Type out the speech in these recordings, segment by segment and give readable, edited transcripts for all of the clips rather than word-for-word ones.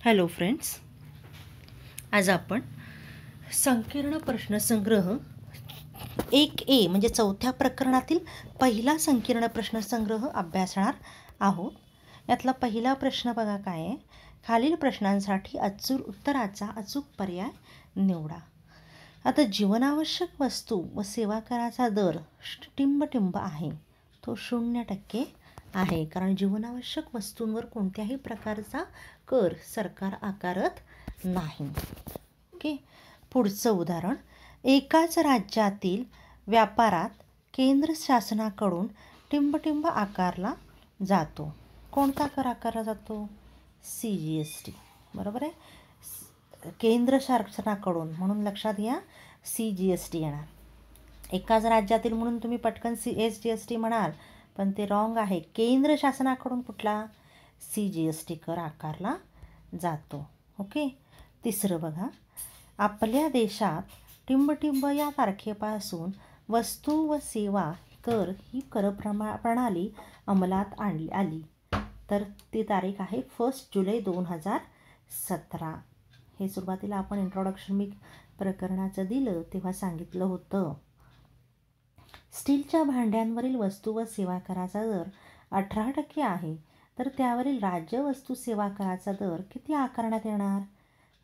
Hello friends, आज आपण संकीर्ण प्रश्नसंग्रह 1A म्हणजे चौथ्या प्रकरणातील पहिला संकीर्ण प्रश्नसंग्रह अभ्यासणार आहोत. यातला पहिला प्रश्न बघा काय आहे. खालील प्रश्नांसाठी उत्तराचा अचूक पर्याय निवडा. आता जीवनावश्यक वस्तू व सेवा कराचा दर टिंबटिंब आहे, तो 0% आहे, कारण जीवनावश्यक वस्तूंवर कोणत्याही प्रकारचा कर सरकार आकारत नाही. ओके, पुढचं उदाहरण. एकाच राज्यातील व्यापारात केंद्र शासनाकडून टिंबटिंब आकारला जातो. कोणता कर आकारला जातो? CGST. बरोबर आहे. केंद्र शासनाकडून म्हणून लक्षात घ्या, CGST येणार. एकाच राज्यातील म्हणून तुम्ही पटकन SGST म्हणाल, पण ते रॉंग आहे. केंद्र शासनाकडून कुठला? CGST कर आकारला जातो. ओके. तिसरं बघा. आपल्या देशात टिंबटिंब या तारखेपासून वस्तू व सेवा कर ही कर प्रणाली अंमलात आली. तर ती तारीख आहे 1 जुलै 2017. हे सुरुवातीला आपण इंट्रोडक्शन मी प्रकरणाचं दिलं तेव्हा सांगितलं होतं. स्टीलच्या भांड्यांवरील वस्तू व सेवा कराचा दर 18% आहे, तर त्यावरील राज्य वस्तू सेवा कराचा दर किती आकारण्यात येणार?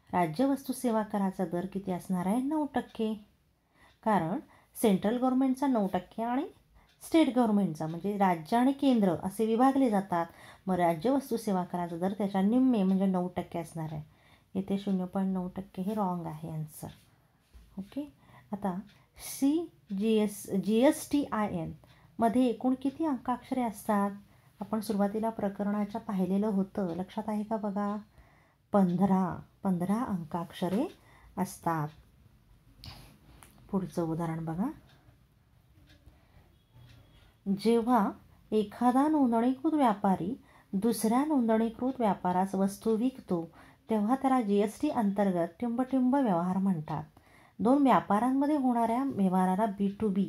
राज्य वस्तू सेवा कराचा दर किती असणार आहे? 9%. कारण सेंट्रल गव्हर्नमेंटचा 9% आणि स्टेट गव्हर्नमेंटचा म्हणजे राज्य आणि केंद्र असे विभागले जातात. मग राज्य वस्तू सेवा कराचा दर त्याच्या निम्मे म्हणजे 9% असणार आहे. येथे 0.9% हे रॉंग आहे आन्सर. ओके. आता GSTIN मध्ये एकूण किती अंकाक्षरे असतात? आपण सुरुवातीला प्रकरणाच्या पाहिलेलं होतं, लक्षात आहे का बघा? 15 अंकाक्षरे असतात. पुढचं उदाहरण बघा. जेव्हा एखादा नोंदणीकृत व्यापारी दुसऱ्या नोंदणीकृत व्यापारास वस्तू विकतो तेव्हा त्याला GST अंतर्गत टिंबटिंब व्यवहार म्हणतात. दोन व्यापारांमध्ये होणाऱ्या व्यवहाराला B2B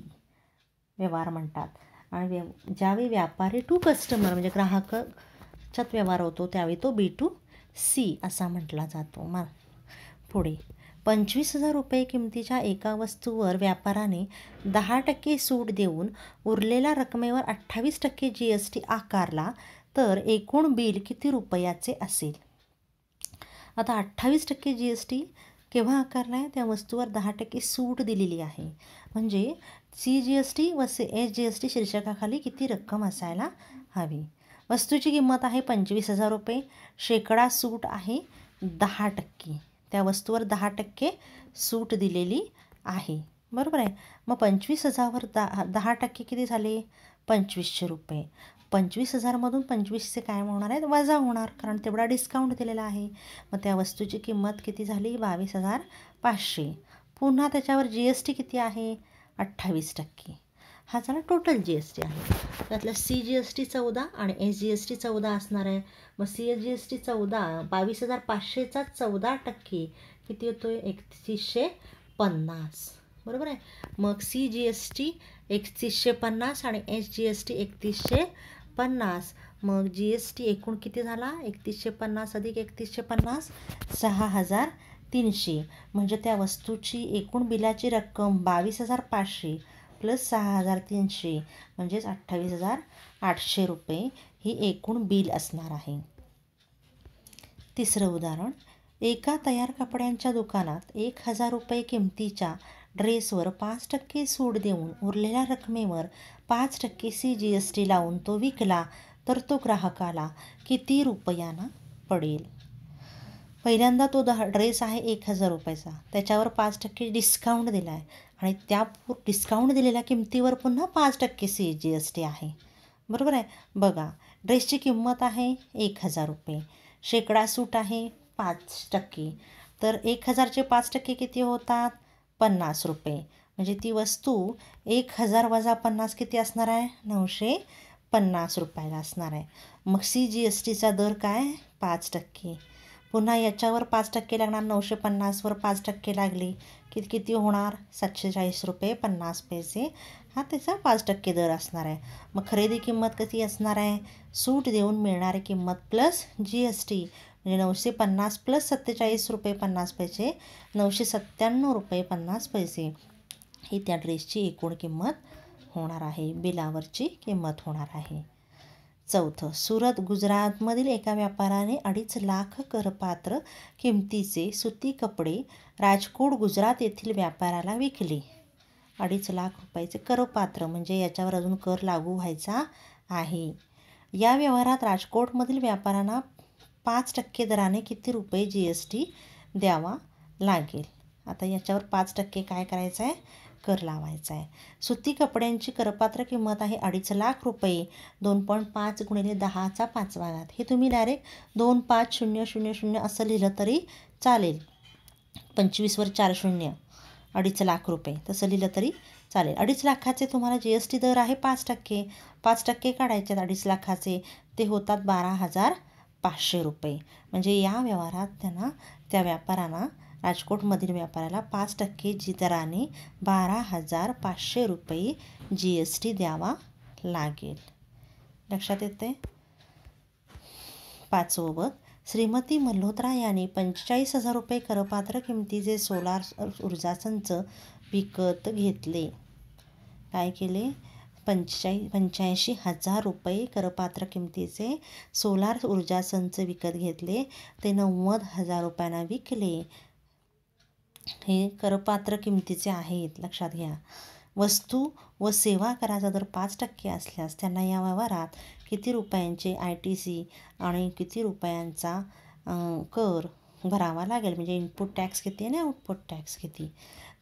व्यवहार म्हणतात. आणि ज्यावेळी व्यापारी टू कस्टमर म्हणजे ग्राहकाच्यात व्यवहार होतो त्यावेळी तो B2C असा म्हटला जातो. पुढे 25,000 रुपये किमतीच्या एका वस्तूवर व्यापाराने 10% सूट देऊन उरलेल्या रकमेवर 28% GST आकारला तर एकूण बिल किती रुपयाचे असेल? आता 28% GST केव्हा आकारला आहे? त्या वस्तूवर 10% सूट दिलेली आहे. म्हणजे CGST व SGST शीर्षकाखाली किती रक्कम असायला हवी? वस्तूची किंमत आहे 25,000 रुपये. शेकडा सूट आहे 10%. त्या वस्तूवर 10% सूट दिलेली आहे. बरोबर आहे. मग 25,000वर 10% किती झाले? 2,500 रुपये. 25,000मधून 2500 काय होणार आहेत? वजा होणार, कारण तेवढा डिस्काउंट दिलेला आहे. मग त्या वस्तूची किंमत किती झाली? 22,500. पुन्हा त्याच्यावर GST किती आहे? 28%. हा झाला टोटल GST आहे. त्यातलं CGST 14 आणि SGST 14 असणार आहे. मग CGST 14 22,500चा 14% किती होतोय? 3,150. बरोबर आहे. मग CGST 3,150 आणि SGST 3,150. मग GST एकूण किती झाला? 3,150 अधिक 3,150 6,300. म्हणजे त्या वस्तूची एकूण बिलाची रक्कम 22,500 प्लस 6,300 म्हणजेच 28,800 रुपये ही एकूण बिल असणार आहे. तिसरं उदाहरण. एका तयार कपड्यांच्या दुकानात 1,000 रुपये किमतीच्या ड्रेसवर 5% सूट देऊन उरलेल्या रकमेवर 5% CGST लावून तो विकला तर तो ग्राहकाला किती रुपयाना पडेल? पहिल्यांदा तो ड्रेस आहे 1,000 रुपयाचा, त्याच्यावर 5% डिस्काउंट दिला आहे आणि त्या डिस्काउंट दिलेल्या किमतीवर पुन्हा 5% CGST आहे. बरोबर आहे. बघा, ड्रेसची किंमत आहे 1,000 रुपये. शेकडा सूट आहे 5%. तर 1,000चे 5% किती होतात? 50 रुपये. म्हणजे ती वस्तू 1,000 वजा 50 किती असणार आहे? 950 रुपयाला असणार आहे. मग CGSTचा दर काय? 5%. पुन्हा याच्यावर 5% लागणार. 950वर 5% लागले की किती होणार? 740 रुपये 50 पैसे हा त्याचा 5% दर असणार आहे. मग खरेदी किंमत किती असणार आहे? सूट देऊन मिळणारी किंमत प्लस GST म्हणजे 950 प्लस 47 रुपये 50 पैसे 997 रुपये 50 पैसे ही त्या ड्रेसची एकूण किंमत होणार आहे, बिलावरची किंमत होणार आहे. चौथं, सुरत गुजरातमधील एका व्यापाऱ्याने 2.5 लाख करपात्र किमतीचे सुती कपडे राजकोट गुजरात येथील व्यापाऱ्याला विकले. 2.5 लाख रुपयाचे करपात्र म्हणजे याच्यावर अजून कर लागू व्हायचा आहे. या व्यवहारात राजकोटमधील व्यापाऱ्यांना 5% दराने किती रुपये GST द्यावा लागेल. आता याच्यावर 5% काय करायचं आहे, कर लावायचा आहे. सुती कपड्यांची करपात्र किंमत आहे 2.5 लाख रुपये. 2.5 गुणिले 10चा 5वा घात. हे तुम्ही डायरेक्ट 25000 असं लिहिलं तरी चालेल. 25वर 4 शून्य 2.5 लाख रुपये तसं लिहिलं तरी चालेल. 2.5 लाखाचे तुम्हाला GST दर आहे 5%. 5% काढायचे 2.5 लाखाचे, ते होतात 12,500 रुपये. म्हणजे या व्यवहारात त्या व्यापाऱ्यांना राजकोटमधील व्यापाऱ्याला 5% दराने 12,500 रुपये GST द्यावा लागेल. लक्षात येते. 5वं, श्रीमती मल्होत्रा यांनी 45,000 रुपये करपात्र किमतीचे सोलार ऊर्जा संच विकत घेतले. काय केले, 85,000 रुपये करपात्र किमतीचे सोलार ऊर्जा संच विकत घेतले. ते 90,000 रुपयांना विकले. हे करपात्र किमतीचे आहेत, लक्षात घ्या. वस्तू व सेवा कराचा दर 5% असल्यास त्यांना या व्यवहारात किती रुपयांचे ITC आणि किती रुपयांचा कर भरावा लागेल, म्हणजे इनपुट टॅक्स किती आणि आउटपुट टॅक्स किती.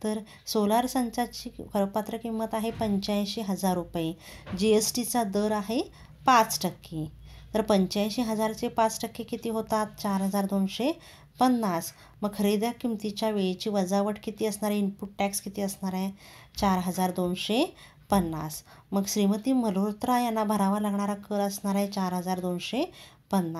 तर सोलार संचाची करपात्र किंमत आहे 85,000 रुपये. GSTचा दर आहे 5%. तर 85,000चे 5% किती होतात, 4,250. मग खरेदी किमतीच्या वेळेची वजावट किती असणार आहे, इनपुट टॅक्स किती असणार आहे, 4,250. मग श्रीमती मल्होत्रा यांना भरावा लागणारा कर असणार आहे 4,250. पण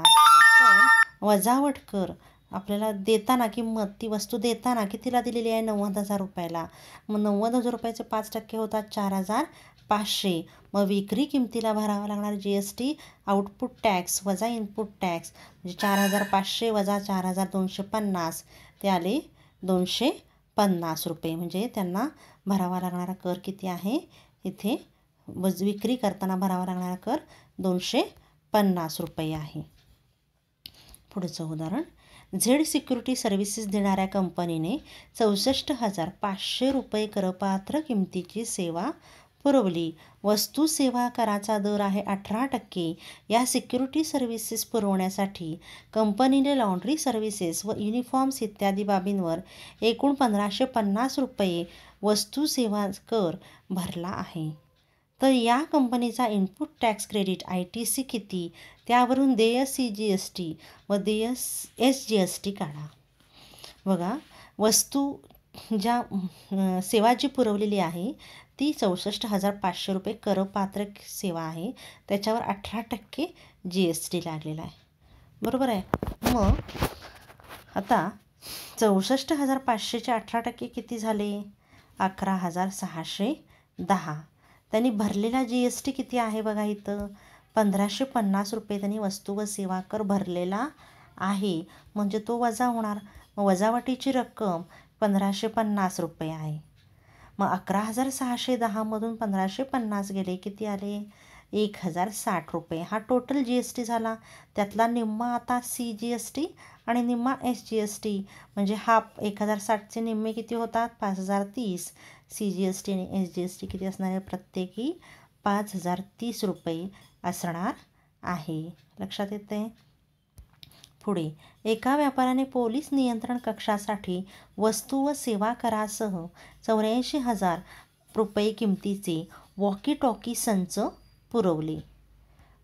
वजावट कर आपल्याला देताना किंमत, ती वस्तू देताना कितीला दिलेली आहे, 90,000 रुपयाला. मग 90,000 रुपयाचे 5% होतात 4,500. मग विक्री किमतीला भरावा लागणार GST आउटपुट टॅक्स वजा इनपुट टॅक्स, म्हणजे 4,500 वजा 4,250 ते आले 250 रुपये. म्हणजे त्यांना भरावा लागणारा कर किती आहे, इथे विक्री करताना भरावा लागणारा कर 250 रुपये आहे. पुढचं उदाहरण, झेड सिक्युरिटी सर्व्हिसेस देणाऱ्या कंपनीने 64,500 रुपये करपात्र किमतीची सेवा पुरवली. वस्तू सेवा कराचा दर आहे 18%. या सिक्युरिटी सर्व्हिसेस पुरवण्यासाठी कंपनीने लॉन्ड्री सर्व्हिसेस व युनिफॉर्म्स इत्यादी बाबींवर एकूण 1,550 रुपये वस्तू सेवा कर भरला आहे. तर या कंपनीचा इनपुट टॅक्स क्रेडिट ITC किती, त्यावरून देय CGST व देय SGST काढा. बघा, वस्तू ज्या सेवा जी पुरवलेली आहे ती 64,500 रुपये करपात्र सेवा आहे. त्याच्यावर 18% GST लागलेला आहे, बरोबर आहे. मग आता 64,500चे 18% किती झाले, 11,610. त्यांनी भरलेला GST किती आहे बघा इथं, 1,550 रुपये त्यांनी वस्तू व सेवा कर भरलेला आहे. म्हणजे तो वजा होणार. मग वजावटीची रक्कम 1,550 रुपये आहे. मग 11,610मधून 1,550 गेले, किती आले, 1,060 रुपये. हा टोटल GST झाला. त्यातला निम्मा आता CGST आणि निम्मा SGST, म्हणजे हा 1,060चे निम्मे किती होतात, 5,030. CGST आणि SGST किती असणार आहे, प्रत्येकी 5,030 रुपये असणार आहे. लक्षात येते. पुढे, एका व्यापाऱ्याने पोलीस नियंत्रण कक्षासाठी वस्तू व सेवा करासह 84,000 रुपये किमतीचे वॉकी टॉकी संच पुरवले.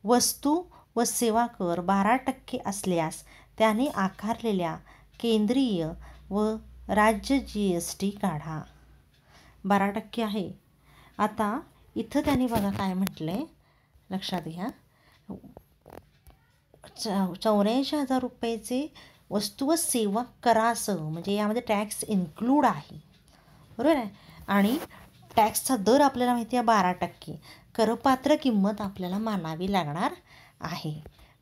वस्तू व सेवा कर 12% असल्यास त्याने आकारलेल्या केंद्रीय व राज्य GST काढा. 12% आहे. आता इथं त्यांनी बघा काय म्हटलं आहे, लक्षात घ्या. 84,000 रुपयेचे वस्तू व सेवा करासह, म्हणजे यामध्ये टॅक्स इन्क्लूड आहे, बरोबर आहे. आणि टॅक्सचा दर आपल्याला माहिती आहे 12%. करपात्र किंमत आपल्याला मानावी लागणार आहे.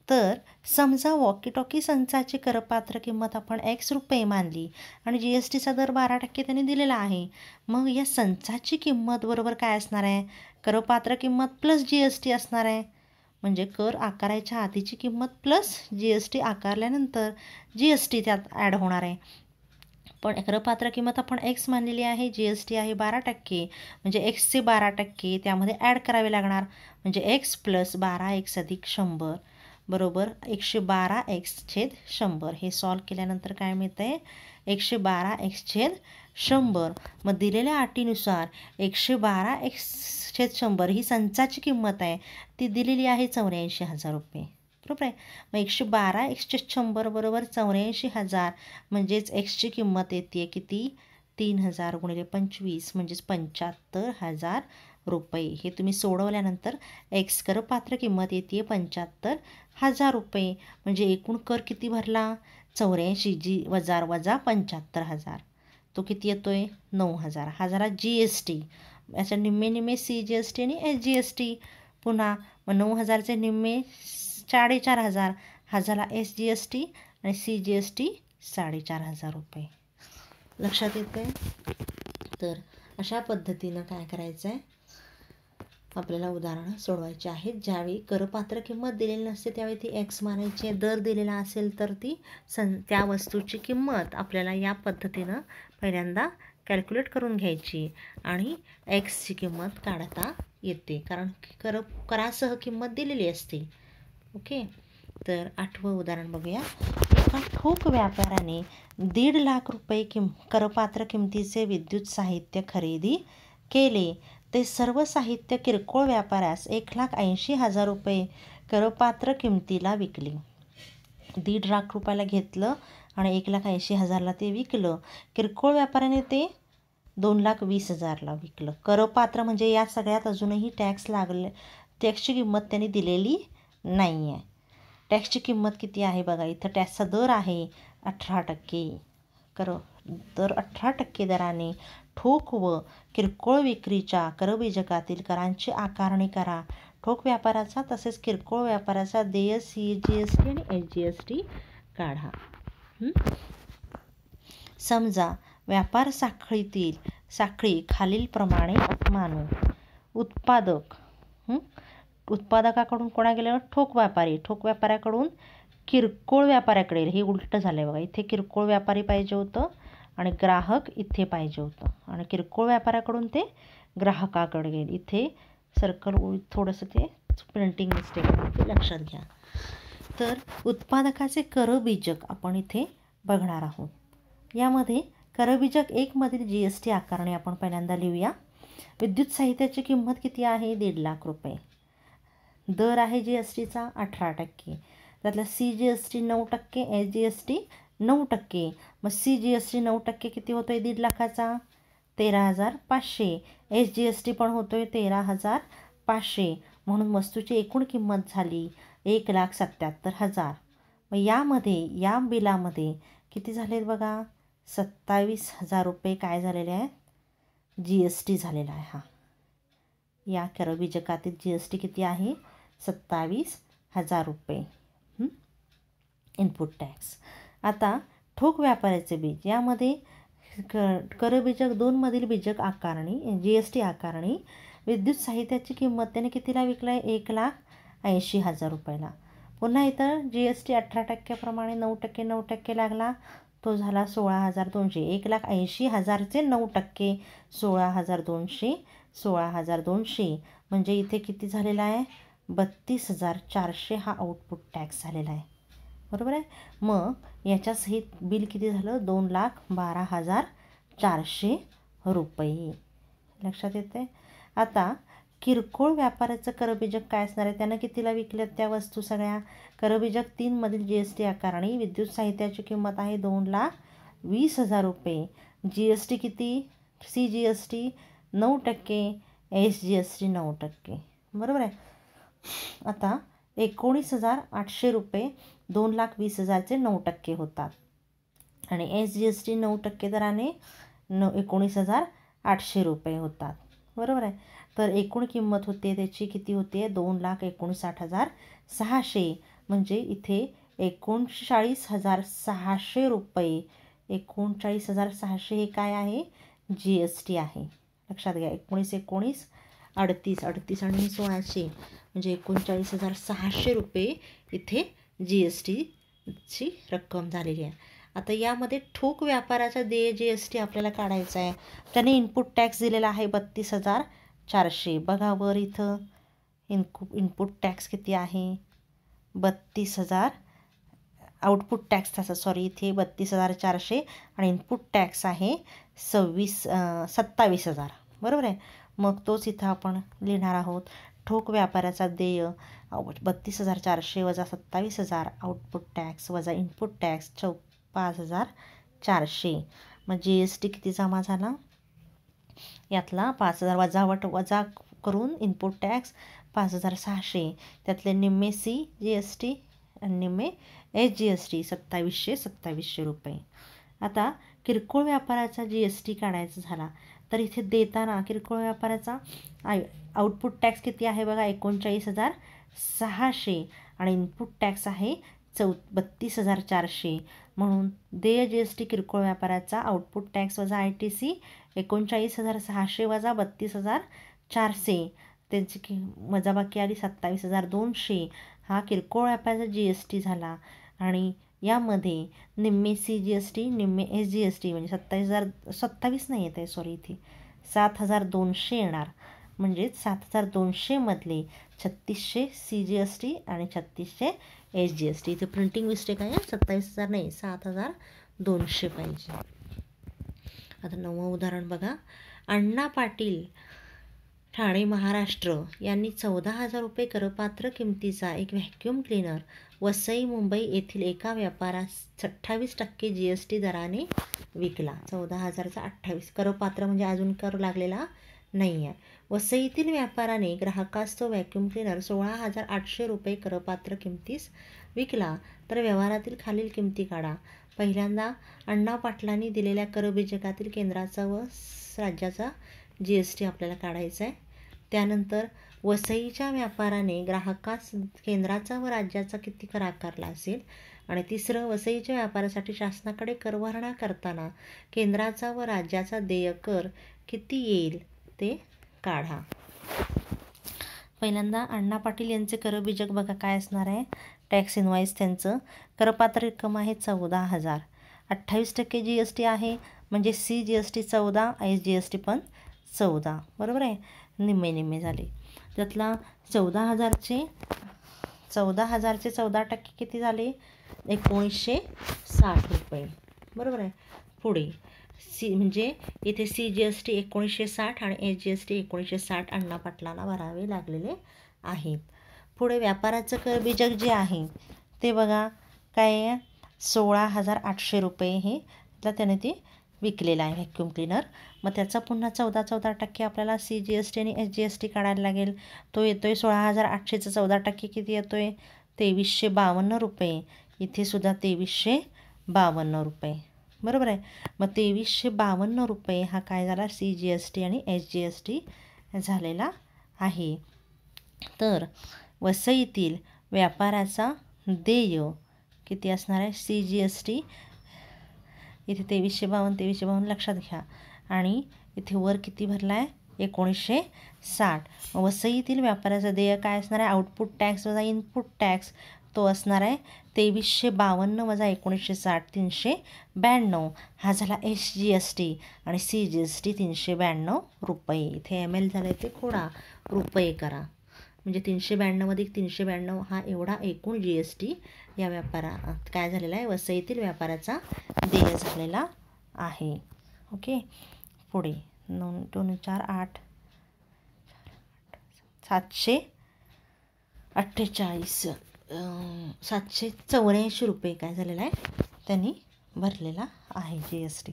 तर समजा वॉकी टॉकी संचाची करपात्र किंमत आपण ₹X मानली आणि GSTचा दर 12% त्यांनी दिलेला आहे. मग या संचाची किंमत बरोबर काय असणार आहे? करपात्र किंमत प्लस GST असणार आहे. म्हणजे कर आकारायच्या आधीची किंमत प्लस GST आकारल्यानंतर GST त्यात ॲड होणार आहे. पण करपात्र किंमत आपण X मानलेली आहे, GST आहे 12%, म्हणजे Xचे 12% त्यामध्ये ॲड करावे लागणार. म्हणजे X + 12X + 100 बरोबर 112X/100. हे सॉल्व केल्यानंतर काय मिळतं आहे? 112X/100. मग दिलेल्या अटीनुसार 112X/100 ही संचाची किंमत आहे, ती दिलेली आहे ₹84,000. बरोबर आहे. मग 112X/100 बरोबर 84,000, म्हणजेच Xची किंमत येते किती? 3,000 × 25 म्हणजेच ₹75,000. हे तुम्ही सोडवल्यानंतर X करपात्र किंमत येते ₹75,000. म्हणजे एकूण कर किती भरला? 84 वजा 75,000. तो किती येतोय? 9,000. हा झाला GST. याच्या निम्मे निम्मे CGST आणि SGST. पुन्हा मग 9,000चे निम्मे 4,500. हा झाला SGST आणि CGST ₹4,500. लक्षात येतं आहे? तर अशा पद्धतीनं काय करायचं आहे? आपल्याला उदाहरणं सोडवायची आहेत. ज्यावेळी करपात्र किंमत दिलेली नसते त्यावेळी ती X मानायची. दर दिलेला असेल तर ती त्या वस्तूची किंमत आपल्याला या पद्धतीनं पहिल्यांदा कॅल्क्युलेट करून घ्यायची आणि Xची किंमत काढता येते, कारण करासह किंमत दिलेली असते. ओके. तर 8वं उदाहरण बघूया. एका ठोक व्यापाऱ्याने ₹1,50,000 करपात्र किमतीचे विद्युत साहित्य खरेदी केले. ते सर्व साहित्य किरकोळ व्यापाऱ्यास ₹1,80,000 करपात्र किमतीला विकले. ₹1,50,000 घेतलं आणि ₹1,80,000 ते विकलं. किरकोळ व्यापाऱ्याने ते ₹2,20,000 विकलं. करपात्र म्हणजे या सगळ्यात अजूनही टॅक्स लागले, टॅक्सची किंमत त्यांनी दिलेली नाही आहे. टॅक्सची किंमत किती आहे बघा. इथं टॅक्सचा दर आहे 18%. दर 18% दराने ठोक व किरकोळ विक्रीच्या करबीजकातील करांची आकारणी करा. ठोक व्यापाराचा तसेच किरकोळ व्यापाराचा देय CGST आणि SGST काढा. समजा व्यापार साखळी खालीलप्रमाणे मानू. उत्पादकाकडून कोणा गेलं? ठोक व्यापाऱ्याकडून किरकोळ व्यापाऱ्याकडे. हे उलटं झालं आहे बघा. इथे किरकोळ व्यापारी पाहिजे होतं आणि ग्राहक इथे पाहिजे होतं, आणि किरकोळ व्यापाऱ्याकडून ते ग्राहकाकडे गेले. इथे सर्कल थोडंसं ते प्रिंटिंग मिस्टेक आहे, ते लक्षात घ्या. तर उत्पादकाचे करबीजक आपण इथे बघणार आहोत. यामध्ये करबीजक 1 मधील GST आकारणी आपण पहिल्यांदा लिहूया. विद्युत साहित्याची किंमत किती आहे? ₹1,50,000. दर आहे GSTचा 18%. त्यातला CGST 9%, SGST 9%. मग CGST 9% किती होतो आहे 1,50,000चा? 13,500. SGST पण होतो आहे 13,500. म्हणून वस्तूची एकूण किंमत झाली 1,77,000. मग या बिलामध्ये किती झालेत बघा? ₹27,000 काय झालेले आहेत? GST झालेला आहे. हा या करबीजकातील GST किती आहे? ₹27,000 इनपुट टॅक्स. आता ठोक व्यापाऱ्याचे बीज, यामध्ये करबीजक 2 मधील बीजक आकारणी GST आकारणी. विद्युत साहित्याची किंमत त्याने कितीला विकलं आहे? ₹1,80,000. पुन्हा इथं GST 18% प्रमाणे 9% लागला, तो झाला 16,200. 1,80,000चे 9% 16,200. 16,200 म्हणजे इथे किती झालेला आहे? 32,400 हा आउटपुट टॅक्स झालेला आहे. बरोबर आहे. मग याच्या सहित बिल किती झालं? 2,12,400. लक्षात येते. आता किरकोळ व्यापाऱ्याचं करबीजक काय असणार आहे? त्यानं कितीला विकल्यात त्या वस्तू सगळ्या? करबीजक 3 मधील GST आकारणी. विद्युत साहित्याची किंमत आहे ₹2,20,000. GST किती? CGST 9%, SGST 9%. बरोबर आहे. आता ₹19,800 2,20,000चे 9% होतात आणि SGST 9% दराने ₹19,800 होतात. बरोबर आहे. तर एकूण किंमत होते त्याची किती होते? 2,59,600. म्हणजे इथे 39,600 रुपये, 39,600 हे काय आहे, जी एस टी आहे. लक्षात घ्या, 19 38 38 आणि 1600 म्हणजे 39,600 रुपये इथे जी एस टीची रक्कम झालेली आहे. आता यामध्ये ठोक व्यापाराचा देय जी एस टी आपल्याला काढायचा आहे. त्याने इनपुट टॅक्स दिलेला आहे 32,400. बघा वर इथं इनपुट टॅक्स किती आहे, 32,000. आउटपुट टॅक्स तसा सॉरी इथे 32,400 आणि इनपुट टॅक्स आहे 27,000. बरोबर आहे. मग तोच इथं आपण लिहिणार आहोत. ठोक व्यापाराचा देय 32,400 वजा 27,000, आउटपुट टॅक्स वजा इनपुट टॅक्स 5,400. मग जी एस टी किती जमा झाला, यातला 5,000 वजा करून इनपुट टॅक्स 5,600, त्यातले निम्मे सी जी एस टी आणि निम्मे एस जी एस टी 2700 रुपये. आता किरकोळ व्यापाराचा जी एस टी काढायचा झाला तर इथे देताना किरकोळ व्यापाराचा आउटपुट टॅक्स किती आहे बघा, 39,600 आणि इनपुट टॅक्स आहे 32,400. म्हणून देय जी एस टी किरकोळ व्यापाराचा आउटपुट टॅक्स वजा आय टी सी 39,600 वजा 32,400, त्यांची वजाबाकी आली 27,200. हा किरकोळ व्यापाराचा जी एस टी झाला. आणि यामध्ये निम्मे सी जी एस टी निम्मे एस जी एस टी म्हणजे 27 नाही येत आहे सॉरी, इथे 7,200 येणार. म्हणजेच 7,200मधले 3,600 सी जी एस टी आणि 3,600 एस जी एस टी. इथे प्रिंटिंग मिस्टेक आहे, 27,000 नाही 7,200 पाहिजे. आता 9वं उदाहरण बघा. अण्णा पाटील ठाणे महाराष्ट्र यांनी 14,000 रुपये करपात्र किमतीचा एक व्हॅक्यूम क्लीनर वसई मुंबई येथील एका व्यापारास 28% जी एस टी दराने विकला. 14,000चा 28 करपात्र म्हणजे अजून कर लागलेला नाही आहे. वसईतील व्यापाराने ग्राहकास तो व्हॅक्यूम क्लीनर 16,800 रुपये करपात्र किमतीस विकला तर व्यवहारातील खालील किमती काढा. पहिल्यांदा अण्णा पाटलांनी दिलेल्या करबीजकातील केंद्राचा व राज्याचा जी एस टी आपल्याला काढायचा आहे. त्यानंतर वसईच्या व्यापाराने ग्राहकास केंद्राचा व राज्याचा किती कर आकारला असेल. आणि तिसरं, वसईच्या व्यापारासाठी शासनाकडे करभरणा करताना केंद्राचा व राज्याचा देय कर किती येईल ते काढा. पहिल्यांदा अण्णा पाटील यांचे करबीजक बघा काय असणार आहे. टॅक्स इनवाईस त्यांचं करपात्र रक्कम आहे 14,000. 28% जी एस टी आहे म्हणजे C G S T 14, S G S T पण 14. बरोबर आहे. निम्मे निम्मे झाले. त्यातला 14,000चे 14% किती झाले, 1960 रुपये. बरोबर आहे. पुढे सी म्हणजे इथे सी जी एस टी 1960 आणि एस जी एस टी 1960 अण्णा पाटलांना भरावे लागलेले आहेत. पुढे व्यापाराचं करबीजक जे आहे ते बघा काय आहे, 16,800 रुपये हे त्याने ते विकलेलं आहे व्हॅक्यूम क्लीनर. मग त्याचा पुन्हा 14% आपल्याला सी जी एस टी आणि एस जी एस टी काढायला लागेल. तो येतो आहे 16,800चा 14% किती येतो आहे, 2,352 रुपये. इथे सुद्धा 2,352 रुपये. बरोबर आहे. मग 2,352 रुपये हा काय झाला, सी जी एस टी आणि एस जी एस टी झालेला आहे. तर वसईतील व्यापाराचा देय किती असणार आहे, सी जी एस टी इथे 2,352 लक्षात घ्या. आणि इथे वर किती भरला आहे, 1960. वसईतील व्यापाराचं देय काय असणार आहे, आउटपुट टॅक्स वजा इनपुट टॅक्स तो असणार आहे 2,352 वजा 1960 392. हा झाला एस जी एस टी आणि सी जी एस टी 392 रुपये. इथे एम एल झालं ते खोडा रुपये करा. म्हणजे 392 + 392 हा एवढा एकूण जी एस टी या व्यापारात काय झालेला आहे, वसईतील व्यापाराचा देय झालेला आहे. ओके. पुढे 9 2 4 8 748 784 रुपये काय झालेला आहे त्यांनी भरलेला आहे जी एस टी.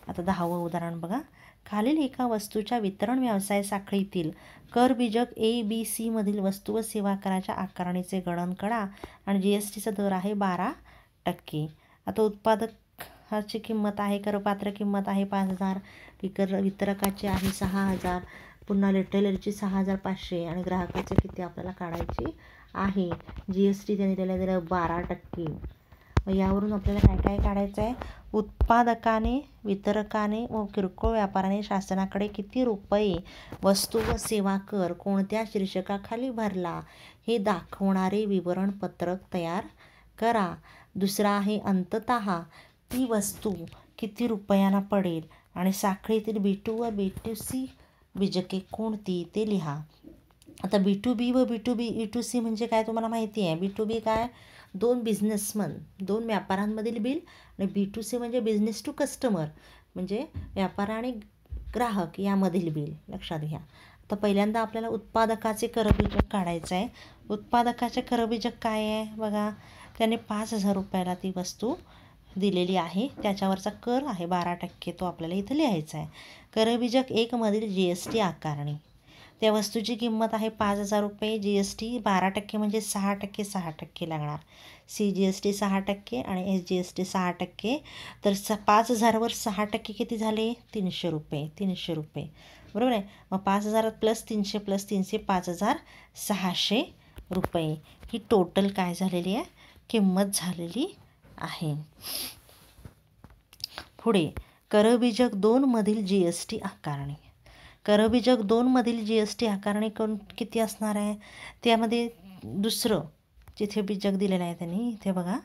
आता 10वं उदाहरण बघा. खालील एका वस्तूच्या वितरण व्यवसाय साखळीतील करबीजक ए बी सी मधील वस्तू व सेवा कराच्या आकारणीचे गणन करा आणि जी एस टीचा दर आहे 12%. आता उत्पादकाची किंमत आहे, करपात्र किंमत आहे 5,000, वितरकाची आहे 6,000, पुन्हा रिटेलरची 6,500 आणि ग्राहकाची किती आपल्याला काढायची आहे जी एस टी त्यांनी त्याला दिलं 12%. यावरून आपल्याला काय काय काढायचं आहे, उत्पादकाने, वितरकाने व किरकोळ व्यापाराने शासनाकडे किती रुपये वस्तू व सेवा कर कोणत्या शीर्षकाखाली भरला हे दाखवणारे विवरणपत्रक तयार करा. दुसरा आहे अंततः ती वस्तू किती रुपयाला पडेल आणि साखळीतील B2 व B2C बीजके कोणती ते लिहा. आता B2B व B2C म्हणजे काय तुम्हाला माहिती आहे. B2B काय, दोन बिझनेसमन, दोन व्यापारांमधील बिल, आणि B2C म्हणजे बिझनेस टू कस्टमर म्हणजे व्यापार आणि ग्राहक यामधील बिल. लक्षात घ्या. आता पहिल्यांदा आपल्याला उत्पादकाचे करबीजक काढायचं आहे. उत्पादकाचे करबीजक काय आहे बघा, त्याने 5,000 रुपयाला ती वस्तू दिलेली आहे, त्याच्यावरचा कर आहे 12%, तो आपल्याला इथं लिहायचा आहे. करबीजक 1 मधील GST आकारणी. त्या वस्तूची किंमत आहे 5,000 रुपये, GST 12% म्हणजे 6% लागणार. CGST 6% आणि SGST 6%. तर 5,000वर 6% किती झाले, 300 रुपये. 300 रुपये बरोबर आहे. मग 5,000 प्लस 300 प्लस 300 5,600 रुपये ही टोटल काय झालेली आहे, किंमत झालेली आहे. पुढे करबीजक 2 मधील GST आकारणी. करबीजक 2 मधील GST आकारणी किती असणार आहे, त्यामध्ये दुसरं जिथे बीजक दिलेलं आहे त्यांनी इथे बघा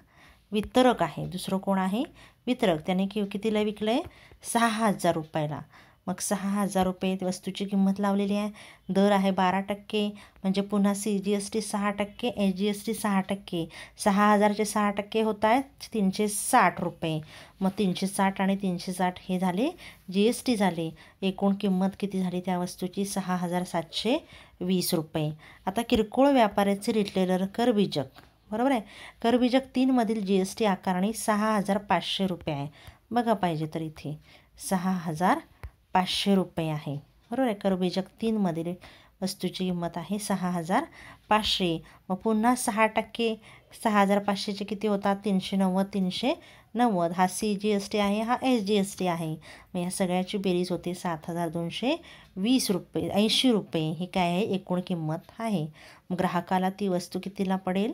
वितरक आहे. दुसरं कोण आहे, वितरक. त्याने कितीला विकलं आहे, 6,000 रुपयाला. मग 6,000 रुपये वस्तूची किंमत लावलेली आहे. दर आहे 12% म्हणजे पुन्हा CGST 6%, SGST 6%. 6,000चे 6% होत आहेत 360 रुपये. मग 360 आणि 360 हे झाले GST झाले. एकूण किंमत किती झाली त्या वस्तूची, 6,720 रुपये. आता किरकोळ व्यापाऱ्याचे रिटेलर करबीजक बरोबर आहे. करबीजक 3 मधील GST आकारणी 6,500 रुपये आहे. बघा पाहिजे तर इथे 6,500 रुपये आहे बरोबर आहे. करबीजक 3 मधील वस्तूची किंमत आहे 6,500. मग पुन्हा 6%, 6,500चे किती होतात, 390. 390 हा CGST आहे, हा SGST आहे. मग या सगळ्याची बेरीज होते 7,220 रुपये, 80 रुपये ही काय आहे, एकूण किंमत आहे. मग ग्राहकाला ती वस्तू कितीला पडेल,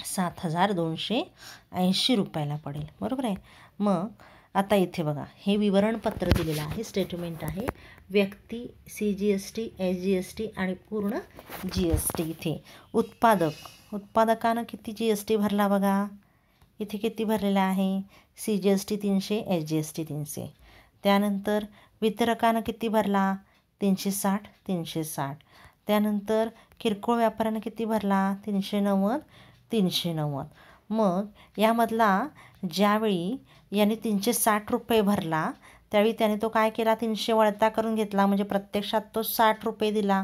7,280 रुपयाला पडेल बरोबर आहे. मग आता इथे बघा हे विवरणपत्र दिलेलं आहे, स्टेटमेंट आहे. व्यक्ती, CGST, SGST आणि पूर्ण GST. इथे उत्पादकानं किती GST भरला बघा, इथे किती भरलेला आहे, CGST 300, SGST 300. त्यानंतर वितरकानं किती भरला, 360. 360. त्यानंतर किरकोळ व्यापाऱ्यानं किती भरला, 390. 390. मग यामधला ज्यावेळी याने 360 रुपये भरला त्यावेळी त्याने तो काय केला, 300 वळता करून घेतला म्हणजे प्रत्यक्षात तो 60 रुपये दिला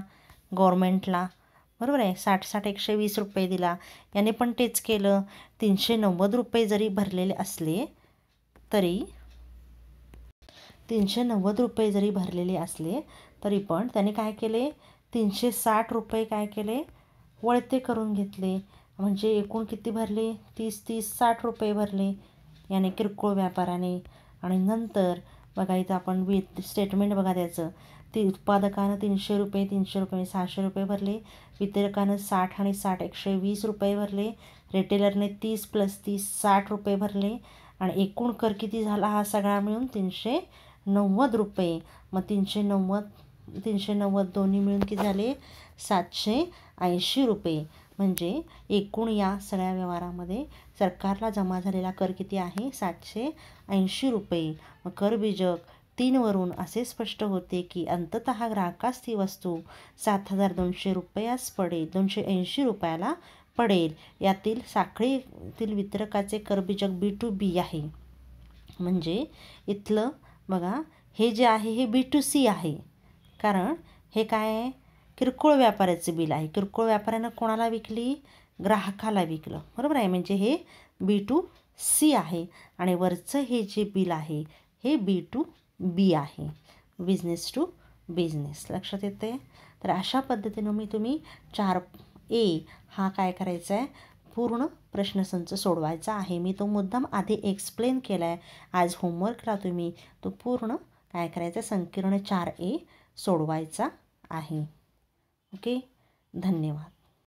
गव्हर्मेंटला बरोबर आहे. 60 120 रुपये दिला. याने पण तेच केलं. 390 रुपये जरी भरलेले असले तरी 390 रुपये जरी भरलेले असले तरी पण त्याने काय केले, 360 रुपये काय केले, वळते करून घेतले. म्हणजे एकूण किती भरले, 30 60 रुपये भरले याने किरकोळ व्यापाराने. आणि नंतर बघा इथं आपण स्टेटमेंट बघा त्याचं, ते उत्पादकानं 300 रुपये 300 रुपये 600 रुपये भरले. वितरकानं 60 आणि 60 120 रुपये भरले. रिटेलरने 30 प्लस 30 60 रुपये भरले. आणि एकूण कर किती झाला हा सगळा मिळून 390 रुपये. मग 390 दोन्ही मिळून किती झाले, 780 रुपये. म्हणजे एकूण या सगळ्या व्यवहारामध्ये सरकारला जमा झालेला कर किती आहे, 780 रुपये. मग करबीजक 3 वरून असे स्पष्ट होते की अंततः ग्राहकास ती वस्तू 7,200 रुपयास पडेल, 280 रुपयाला पडेल. यातील साखळीतील वितरकाचे करबीजक B2B आहे. म्हणजे इथलं बघा हे जे आहे हे B2C आहे, कारण हे काय आहे, किरकोळ व्यापाऱ्याचे बिल आहे. किरकोळ व्यापाऱ्यानं कोणाला विकली, ग्राहकाला विकलं बरोबर आहे. म्हणजे हे B2C आहे. आणि वरचं हे जे बिल आहे हे B2B आहे, बिझनेस टू बिझनेस. लक्षात येते. तर अशा पद्धतीनं तुम्ही 4A हा काय करायचा आहे, पूर्ण प्रश्नसंच सोडवायचा आहे. मी तो मुद्दाम आधी एक्सप्लेन केला आहे. आज होमवर्कला तुम्ही तो पूर्ण काय करायचा, संकीर्ण 4A सोडवायचा आहे. ओके, धन्यवाद.